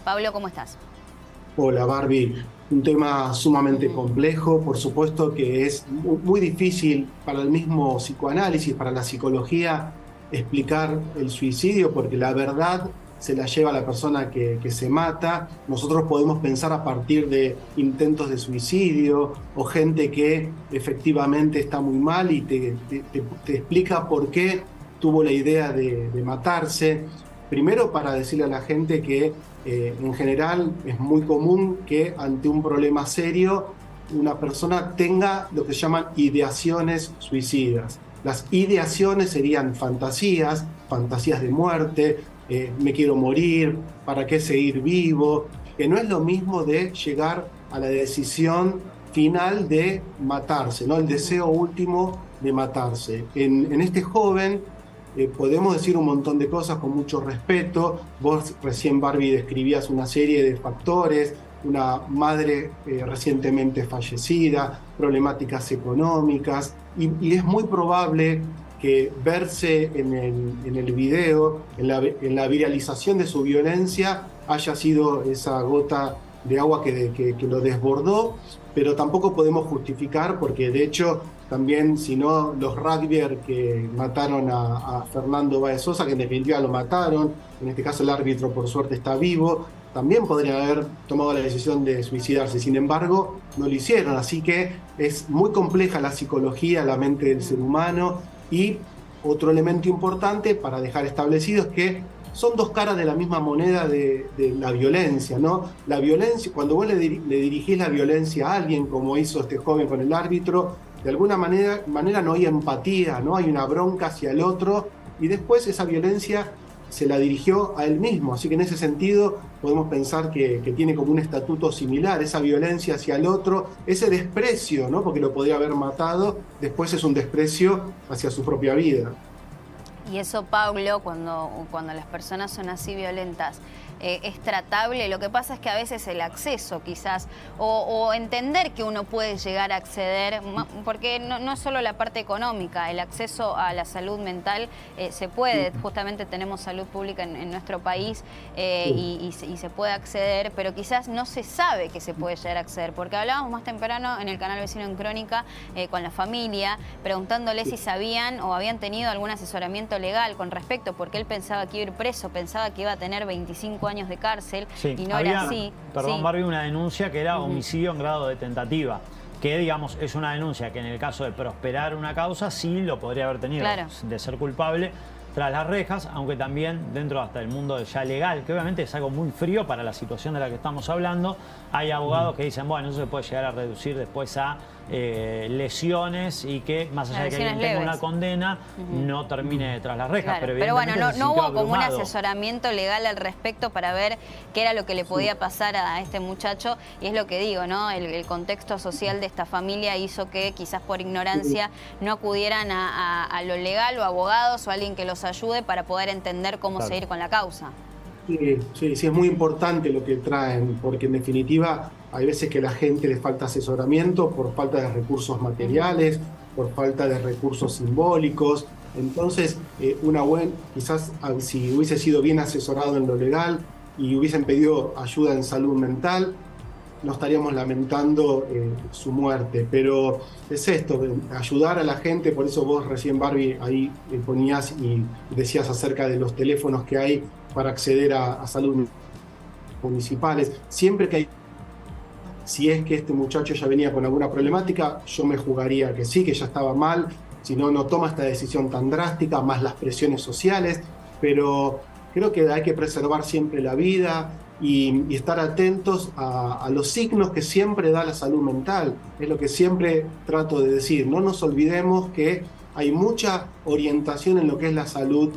Pablo, ¿cómo estás? Hola Barbie, un tema sumamente complejo, por supuesto que es muy difícil para el mismo psicoanálisis, para la psicología, explicar el suicidio, porque la verdad se la lleva la persona que se mata. Nosotros podemos pensar a partir de intentos de suicidio o gente que efectivamente está muy mal y te explica por qué tuvo la idea de matarse. Primero para decirle a la gente que en general es muy común que ante un problema serio una persona tenga lo que se llaman ideaciones suicidas. Las ideaciones serían fantasías, fantasías de muerte, me quiero morir, ¿para qué seguir vivo? Que no es lo mismo de llegar a la decisión final de matarse, ¿no? El deseo último de matarse. En este joven podemos decir un montón de cosas con mucho respeto. Vos recién, Barbie, describías una serie de factores, una madre recientemente fallecida, problemáticas económicas, y es muy probable que verse en el video, en la viralización de su violencia, haya sido esa gota de agua que lo desbordó, pero tampoco podemos justificar porque de hecho también, si no, los rugbyers que mataron a Fernando Báez Sosa, que en definitiva lo mataron, en este caso el árbitro por suerte está vivo, también podrían haber tomado la decisión de suicidarse, sin embargo no lo hicieron, así que es muy compleja la psicología, la mente del ser humano. Y otro elemento importante para dejar establecido es que son dos caras de la misma moneda de la violencia, ¿no? La violencia, cuando vos le dirigís la violencia a alguien, como hizo este joven con el árbitro, de alguna manera no hay empatía, ¿no? Hay una bronca hacia el otro, y después esa violencia se la dirigió a él mismo. Así que en ese sentido podemos pensar que tiene como un estatuto similar, esa violencia hacia el otro, ese desprecio, ¿no? Porque lo podría haber matado, después es un desprecio hacia su propia vida. Y eso, Pablo, cuando las personas son así violentas, es tratable. Lo que pasa es que a veces el acceso quizás, o entender que uno puede llegar a acceder, porque no es solo la parte económica, el acceso a la salud mental se puede, justamente tenemos salud pública en nuestro país y se puede acceder, pero quizás no se sabe que se puede llegar a acceder, porque hablábamos más temprano en el canal Vecino en Crónica con la familia, preguntándole si sabían o habían tenido algún asesoramiento legal con respecto, porque él pensaba que iba a ir preso, pensaba que iba a tener 25 años de cárcel, sí, y no era así. Perdón, sí. Barbie, una denuncia que era homicidio en grado de tentativa, que digamos es una denuncia que en el caso de prosperar una causa sí lo podría haber tenido, Claro, de ser culpable tras las rejas, aunque también dentro hasta el mundo ya legal, que obviamente es algo muy frío para la situación de la que estamos hablando, hay abogados que dicen, bueno, eso se puede llegar a reducir después a lesiones y que más allá de que alguien tenga una condena, no termine tras las rejas. claro. Pero, Pero bueno, no hubo como un abrumado. asesoramiento legal al respecto para ver qué era lo que le podía pasar a este muchacho, y es lo que digo, ¿no? El contexto social de esta familia hizo que quizás por ignorancia no acudieran a lo legal o abogados o alguien que los ayude para poder entender cómo seguir con la causa. Sí, es muy importante lo que traen, porque en definitiva hay veces que a la gente le falta asesoramiento por falta de recursos materiales, por falta de recursos simbólicos. Entonces, quizás si hubiese sido bien asesorado en lo legal y hubiesen pedido ayuda en salud mental, no estaríamos lamentando su muerte. Pero es esto, ayudar a la gente. Por eso vos recién, Barbie, ahí ponías y decías acerca de los teléfonos que hay para acceder a salud municipales. Siempre que hay, si es que este muchacho ya venía con alguna problemática, yo me jugaría que sí, que ya estaba mal, si no, no toma esta decisión tan drástica, más las presiones sociales, pero creo que hay que preservar siempre la vida y estar atentos a los signos que siempre da la salud mental. Es lo que siempre trato de decir, no nos olvidemos que hay mucha orientación en lo que es la salud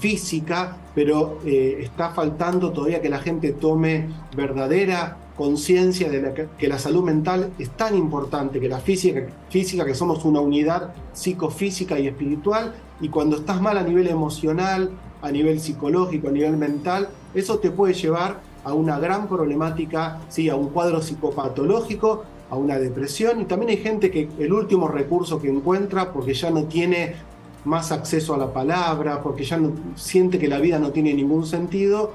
física, pero está faltando todavía que la gente tome verdadera conciencia de que la salud mental es tan importante que la física, que somos una unidad psicofísica y espiritual, y cuando estás mal a nivel emocional, a nivel psicológico, a nivel mental, eso te puede llevar a una gran problemática, sí, a un cuadro psicopatológico, a una depresión. Y también hay gente que el último recurso que encuentra, porque ya no tiene más acceso a la palabra, porque ya no, siente que la vida no tiene ningún sentido,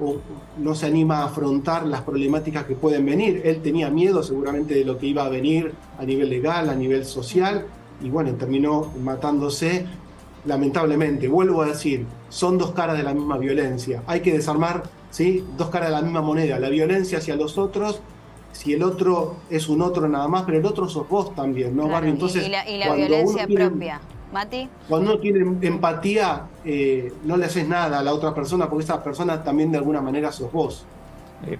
o no se anima a afrontar las problemáticas que pueden venir. Él tenía miedo seguramente de lo que iba a venir a nivel legal, a nivel social, y bueno, terminó matándose. Lamentablemente, vuelvo a decir, son dos caras de la misma violencia. Hay que desarmar, ¿sí?, dos caras de la misma moneda. La violencia hacia los otros, si el otro es un otro nada más, pero el otro sos vos también, ¿no, Claro, Barbie? Entonces, y la violencia propia. Mati. Cuando uno tiene empatía, no le haces nada a la otra persona, porque esa persona también de alguna manera sos vos.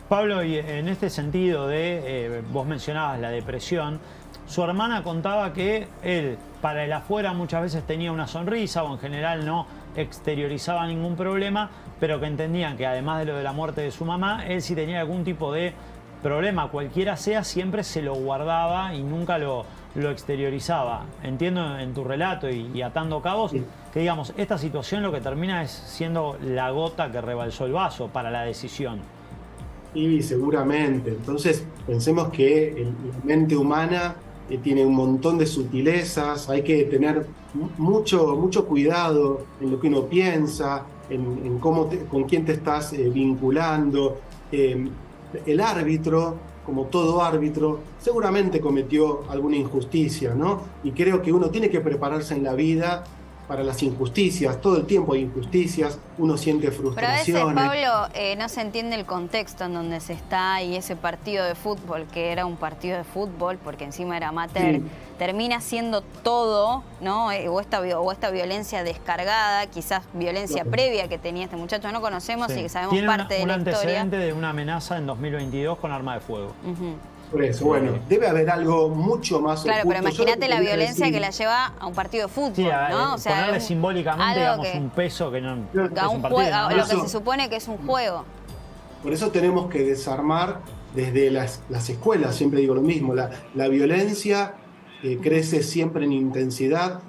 Pablo, y en este sentido de, vos mencionabas la depresión, su hermana contaba que él, para el afuera, muchas veces tenía una sonrisa o en general no exteriorizaba ningún problema, pero que entendían que además de lo de la muerte de su mamá, él si tenía algún tipo de problema, cualquiera sea, siempre se lo guardaba y nunca lo exteriorizaba. Entiendo en tu relato y atando cabos, sí, que digamos, esta situación lo que termina es siendo la gota que rebalsó el vaso para la decisión. Y seguramente. Entonces, pensemos que la mente humana tiene un montón de sutilezas, hay que tener mucho cuidado en lo que uno piensa, en cómo con quién te estás vinculando. El árbitro, como todo árbitro, seguramente cometió alguna injusticia, ¿no? Y creo que uno tiene que prepararse en la vida para las injusticias. Todo el tiempo hay injusticias, uno siente frustraciones. Pero a veces, Pablo, no se entiende el contexto en donde se está y ese partido de fútbol, que era un partido de fútbol, porque encima era amateur, sí, termina siendo todo, ¿no? O esta violencia descargada, quizás violencia previa que tenía este muchacho, no conocemos, sí, y que sabemos tiene parte de la historia. Un antecedente de una amenaza en 2022 con arma de fuego. Por eso, bueno, debe haber algo mucho más claro, oculto. Pero imagínate la violencia que la lleva a un partido de fútbol, sí, ¿no? O sea, ponerle simbólicamente, digamos, un peso que no a un juego, a lo que se supone que es un juego. Por eso tenemos que desarmar desde las escuelas, siempre digo lo mismo, la violencia crece siempre en intensidad.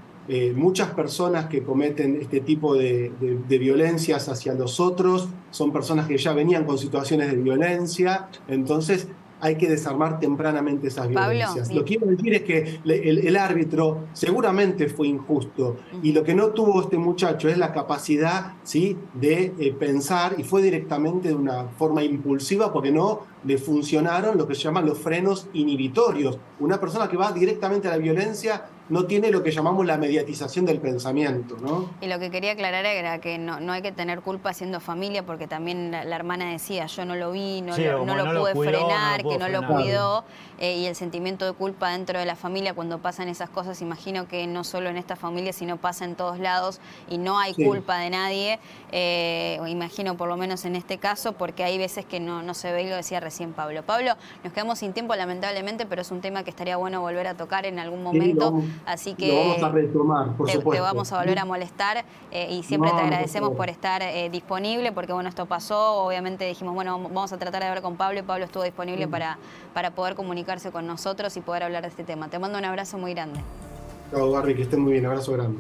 Muchas personas que cometen este tipo de violencias hacia los otros son personas que ya venían con situaciones de violencia, entonces hay que desarmar tempranamente esas violencias. Lo que quiero decir es que el árbitro seguramente fue injusto y lo que no tuvo este muchacho es la capacidad, ¿sí?, de pensar, y fue directamente de una forma impulsiva porque no le funcionaron lo que se llaman los frenos inhibitorios. Una persona que va directamente a la violencia no tiene lo que llamamos la mediatización del pensamiento, ¿no? Y lo que quería aclarar era que no hay que tener culpa siendo familia, porque también la hermana decía, yo no lo vi, no lo pude frenar, que no lo cuidó, y el sentimiento de culpa dentro de la familia cuando pasan esas cosas, imagino que no solo en esta familia, sino pasa en todos lados y no hay culpa de nadie, imagino por lo menos en este caso, porque hay veces que no se ve, y lo decía recién Pablo. Pablo, nos quedamos sin tiempo lamentablemente, pero es un tema que estaría bueno volver a tocar en algún momento. Así que lo vamos a retomar, por supuesto. Te vamos a volver a molestar y siempre te agradecemos por estar disponible, porque bueno, esto pasó, obviamente dijimos, bueno, vamos a tratar de hablar con Pablo, y Pablo estuvo disponible para poder comunicarse con nosotros y poder hablar de este tema. Te mando un abrazo muy grande. Chao, Barbie, que estés muy bien, abrazo grande.